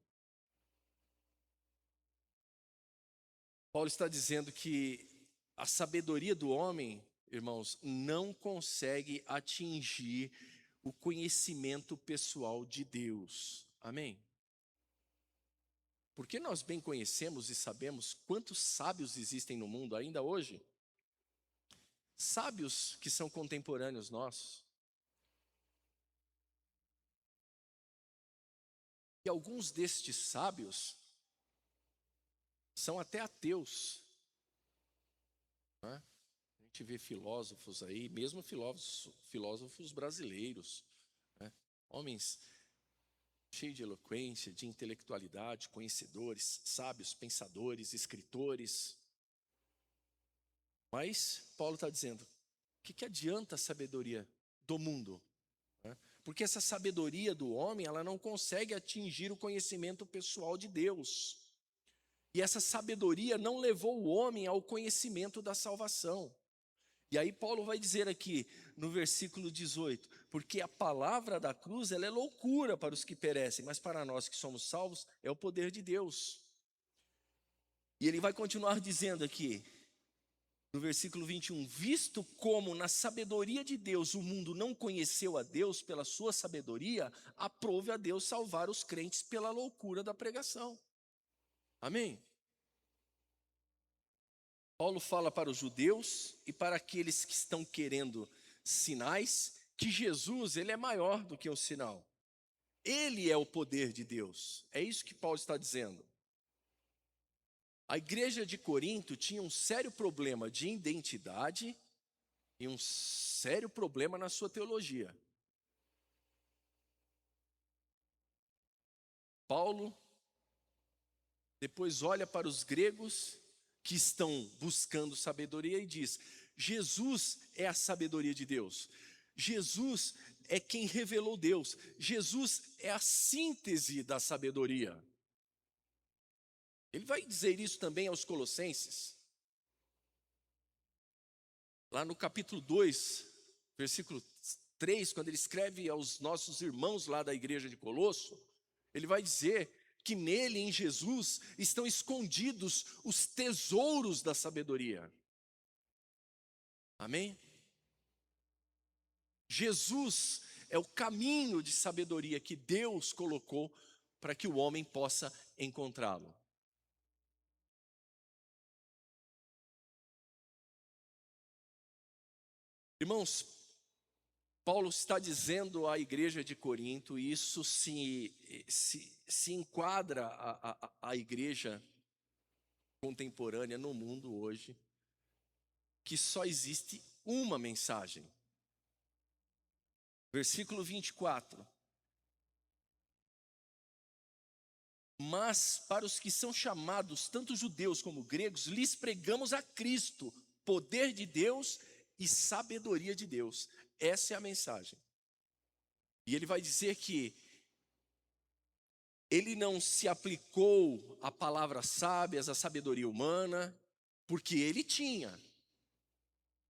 Paulo está dizendo que a sabedoria do homem, irmãos, não consegue atingir o conhecimento pessoal de Deus. Amém? Porque nós bem conhecemos e sabemos quantos sábios existem no mundo ainda hoje. Sábios que são contemporâneos nossos. E alguns destes sábios são até ateus. Né? A gente vê filósofos aí, mesmo filósofos brasileiros, né? Homens cheios de eloquência, de intelectualidade, conhecedores, sábios, pensadores, escritores. Mas Paulo está dizendo, o que adianta a sabedoria do mundo? Porque essa sabedoria do homem, ela não consegue atingir o conhecimento pessoal de Deus. E essa sabedoria não levou o homem ao conhecimento da salvação. E aí Paulo vai dizer aqui, no versículo 18, porque a palavra da cruz, ela é loucura para os que perecem, mas para nós que somos salvos, é o poder de Deus. E ele vai continuar dizendo aqui, no versículo 21, visto como na sabedoria de Deus o mundo não conheceu a Deus pela sua sabedoria, aprove a Deus salvar os crentes pela loucura da pregação. Amém? Paulo fala para os judeus e para aqueles que estão querendo sinais, que Jesus, ele é maior do que um sinal. Ele é o poder de Deus. É isso que Paulo está dizendo. A igreja de Corinto tinha um sério problema de identidade e um sério problema na sua teologia. Paulo depois olha para os gregos que estão buscando sabedoria e diz: Jesus é a sabedoria de Deus. Jesus é quem revelou Deus. Jesus é a síntese da sabedoria. Ele vai dizer isso também aos Colossenses. Lá no capítulo 2, versículo 3, quando ele escreve aos nossos irmãos lá da igreja de Colosso, ele vai dizer que nele, em Jesus, estão escondidos os tesouros da sabedoria. Amém? Jesus é o caminho de sabedoria que Deus colocou para que o homem possa encontrá-lo. Irmãos, Paulo está dizendo à igreja de Corinto, e isso se enquadra à igreja contemporânea no mundo hoje, que só existe uma mensagem. Versículo 24. Mas para os que são chamados, tanto judeus como gregos, lhes pregamos a Cristo, poder de Deus e sabedoria de Deus. Essa é a mensagem. E ele vai dizer que ele não se aplicou a palavras sábias, a sabedoria humana, porque ele tinha.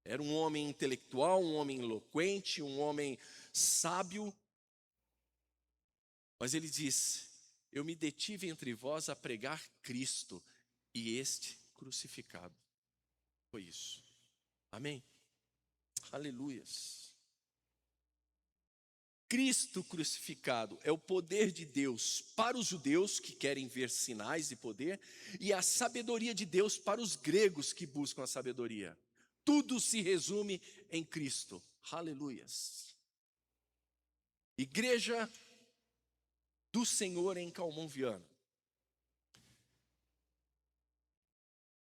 Era um homem intelectual, um homem eloquente, um homem sábio. Mas ele diz: eu me detive entre vós a pregar Cristo e este crucificado. Foi isso. Amém? Aleluias. Cristo crucificado é o poder de Deus para os judeus que querem ver sinais de poder e a sabedoria de Deus para os gregos que buscam a sabedoria. Tudo se resume em Cristo. Aleluias. Igreja do Senhor em Calmon Viana.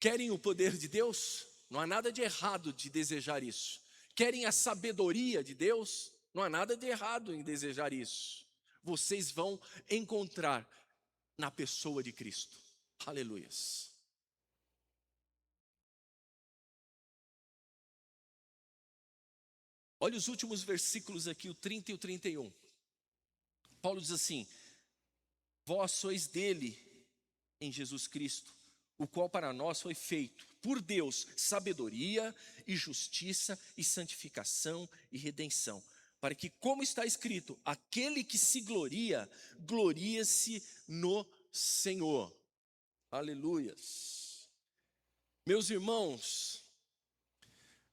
Querem o poder de Deus? Não há nada de errado de desejar isso. Querem a sabedoria de Deus? Não há nada de errado em desejar isso. Vocês vão encontrar na pessoa de Cristo. Aleluias. Olha os últimos versículos aqui, o 30 e o 31. Paulo diz assim: vós sois dele em Jesus Cristo, o qual para nós foi feito por Deus sabedoria e justiça e santificação e redenção, para que, como está escrito, aquele que se gloria, glorie-se no Senhor. Aleluias. Meus irmãos,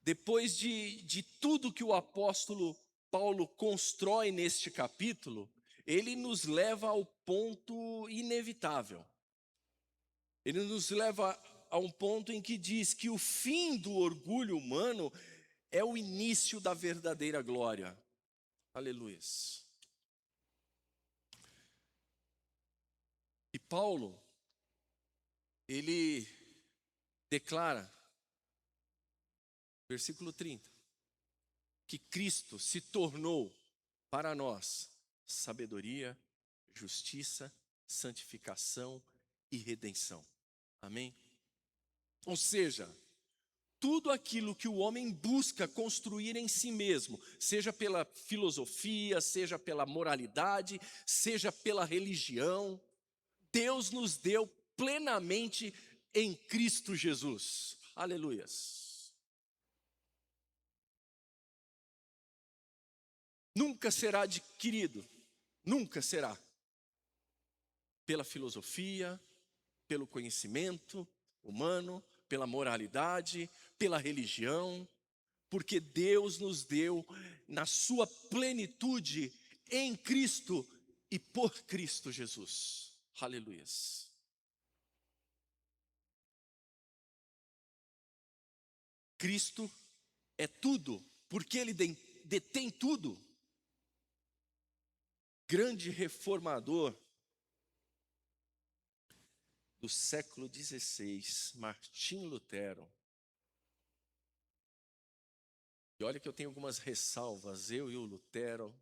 depois de tudo que o apóstolo Paulo constrói neste capítulo, ele nos leva ao ponto inevitável. Ele nos leva a um ponto em que diz que o fim do orgulho humano é o início da verdadeira glória. Aleluia. E Paulo, ele declara, versículo 30, que Cristo se tornou para nós sabedoria, justiça, santificação e redenção. Amém? Ou seja, tudo aquilo que o homem busca construir em si mesmo, seja pela filosofia, seja pela moralidade, seja pela religião, Deus nos deu plenamente em Cristo Jesus. Aleluias. Nunca será adquirido, nunca será, pela filosofia, pelo conhecimento humano, pela moralidade, pela religião, porque Deus nos deu na sua plenitude em Cristo e por Cristo Jesus. Aleluias. Cristo é tudo, porque Ele detém tudo. Grande reformador do século XVI, Martim Lutero. E olha que eu tenho algumas ressalvas, eu e o Lutero.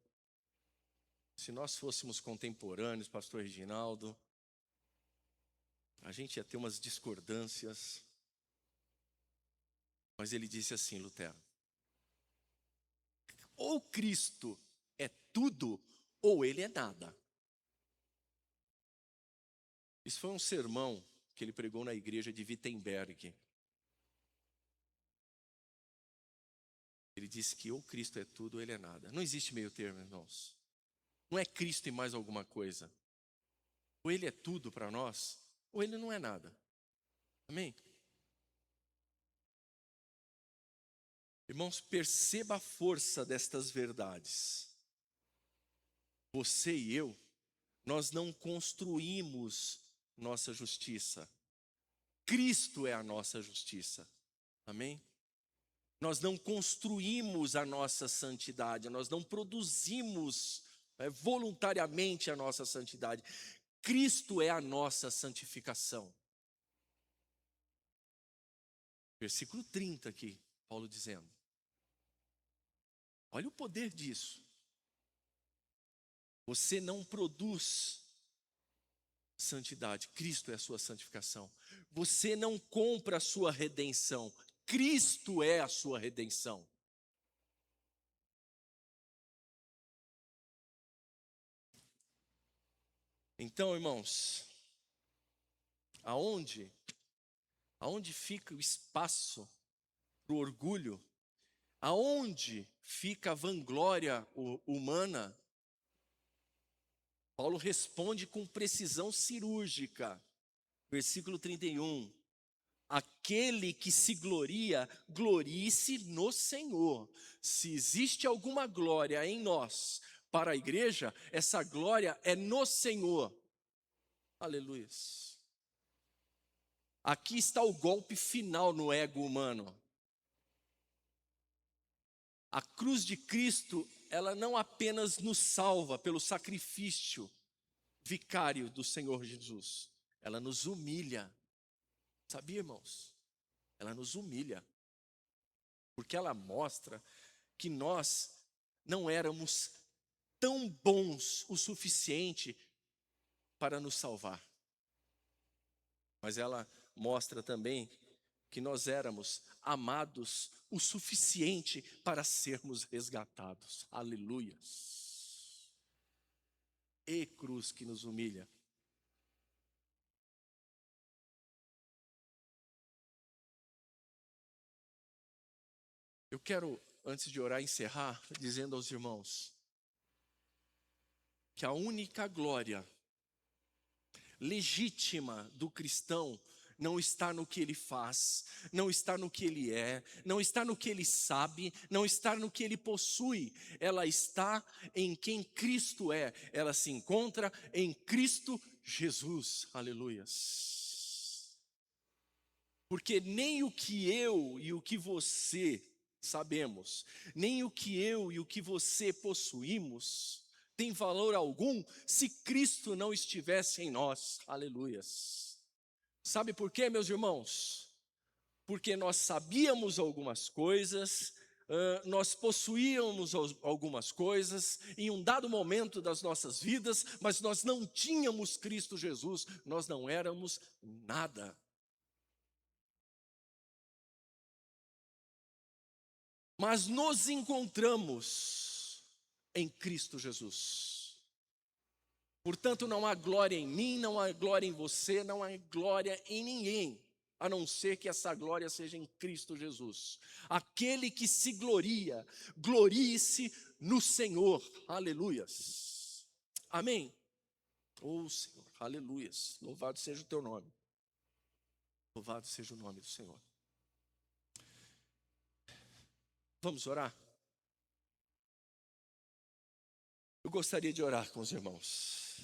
Se nós fôssemos contemporâneos, pastor Reginaldo, a gente ia ter umas discordâncias. Mas ele disse assim, Lutero: ou Cristo é tudo, ou ele é nada. Isso foi um sermão que ele pregou na igreja de Wittenberg. Ele disse que ou Cristo é tudo, ou ele é nada. Não existe meio termo, irmãos. Não é Cristo e mais alguma coisa. Ou ele é tudo para nós, ou ele não é nada. Amém? Irmãos, perceba a força destas verdades. Você e eu, nós não construímos nossa justiça. Cristo é a nossa justiça. Amém? Nós não construímos a nossa santidade, nós não produzimos voluntariamente a nossa santidade. Cristo é a nossa santificação. Versículo 30 aqui, Paulo dizendo. Olha o poder disso. Você não produz santidade, Cristo é a sua santificação. Você não compra a sua redenção, Cristo é a sua redenção. Então, irmãos, aonde fica o espaço para o orgulho? Aonde fica a vanglória humana? Paulo responde com precisão cirúrgica. Versículo 31. Aquele que se gloria, glorie-se no Senhor. Se existe alguma glória em nós para a igreja, essa glória é no Senhor. Aleluia. Aqui está o golpe final no ego humano. A cruz de Cristo, ela não apenas nos salva pelo sacrifício vicário do Senhor Jesus, ela nos humilha. Sabia, irmãos? Ela nos humilha. Porque ela mostra que nós não éramos tão bons o suficiente para nos salvar. Mas ela mostra também que nós éramos amados o suficiente para sermos resgatados. Aleluias. E cruz que nos humilha. Eu quero, antes de orar, encerrar dizendo aos irmãos que a única glória legítima do cristão não está no que ele faz, não está no que ele é, não está no que ele sabe, não está no que ele possui. Ela está em quem Cristo é. Ela se encontra em Cristo Jesus. Aleluias. Porque nem o que eu e o que você sabemos, nem o que eu e o que você possuímos, tem valor algum se Cristo não estivesse em nós. Aleluias. Sabe por quê, meus irmãos? Porque nós sabíamos algumas coisas, nós possuíamos algumas coisas em um dado momento das nossas vidas, mas nós não tínhamos Cristo Jesus, nós não éramos nada. Mas nos encontramos em Cristo Jesus. Portanto, não há glória em mim, não há glória em você, não há glória em ninguém, a não ser que essa glória seja em Cristo Jesus. Aquele que se gloria, glorie-se no Senhor. Aleluias. Amém. Oh Senhor, aleluias. Louvado seja o teu nome. Louvado seja o nome do Senhor. Vamos orar? Eu gostaria de orar com os irmãos.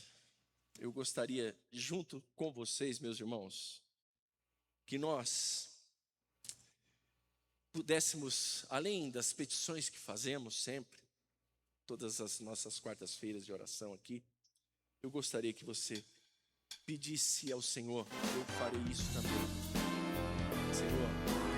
Eu gostaria, junto com vocês, meus irmãos, que nós pudéssemos, além das petições que fazemos sempre, todas as nossas quartas-feiras de oração aqui, eu gostaria que você pedisse ao Senhor, eu farei isso também. Senhor,